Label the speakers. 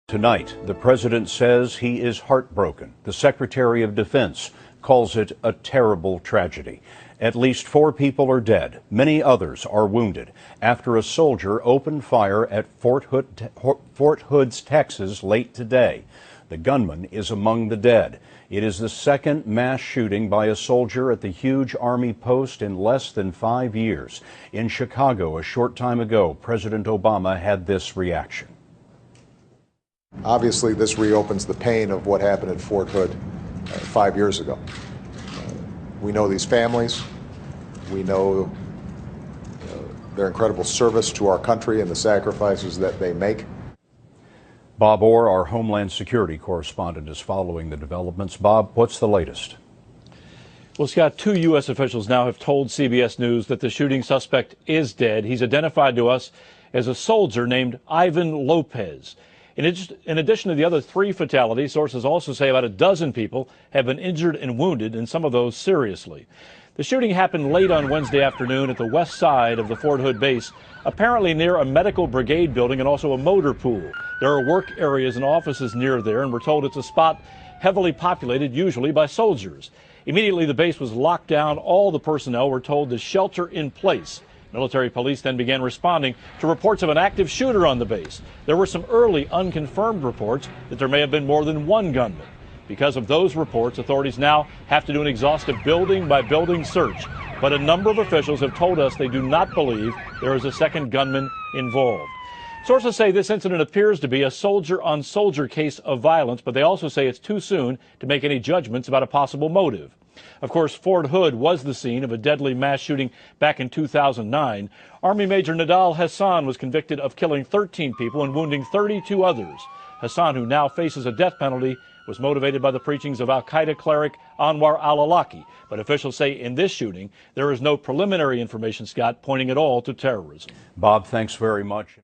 Speaker 1: Tonight, the president says he is heartbroken. The Secretary of Defense calls it a terrible tragedy. At least 4 people are dead. Many others are wounded after a soldier opened fire at Fort Hood, Texas late today. The gunman is among the dead. It is the second mass shooting by a soldier at the huge Army post in less than 5 years. In Chicago, a short time ago, President Obama had this reaction.
Speaker 2: Obviously, this reopens the pain of what happened at Fort Hood 5 years ago. We know these families. We know their incredible service to our country and the sacrifices that they make.
Speaker 1: Bob Orr, our Homeland Security correspondent, is following the developments. Bob, what's the latest?
Speaker 3: Well, Scott, 2 U.S. officials now have told CBS News that the shooting suspect is dead. He's identified to us as a soldier named Ivan Lopez. In addition to the other 3 fatalities, sources also say about a dozen people have been injured and wounded, and some of those seriously. The shooting happened late on Wednesday afternoon at the west side of the Fort Hood base, apparently near a medical brigade building and also a motor pool. There are work areas and offices near there, and we're told it's a spot heavily populated, usually by soldiers. Immediately, the base was locked down. All the personnel were told to shelter in place. Military police then began responding to reports of an active shooter on the base. There were some early unconfirmed reports that there may have been more than one gunman. Because of those reports, authorities now have to do an exhaustive building-by-building search. But a number of officials have told us they do not believe there is a second gunman involved. Sources say this incident appears to be a soldier-on-soldier case of violence, but they also say it's too soon to make any judgments about a possible motive. Of course, Fort Hood was the scene of a deadly mass shooting back in 2009. Army Major Nidal Hassan was convicted of killing 13 people and wounding 32 others. Hassan, who now faces a death penalty, was motivated by the preachings of al-Qaeda cleric Anwar al-Awlaki. But officials say in this shooting, there is no preliminary information, Scott, pointing at all to terrorism.
Speaker 1: Bob, thanks very much.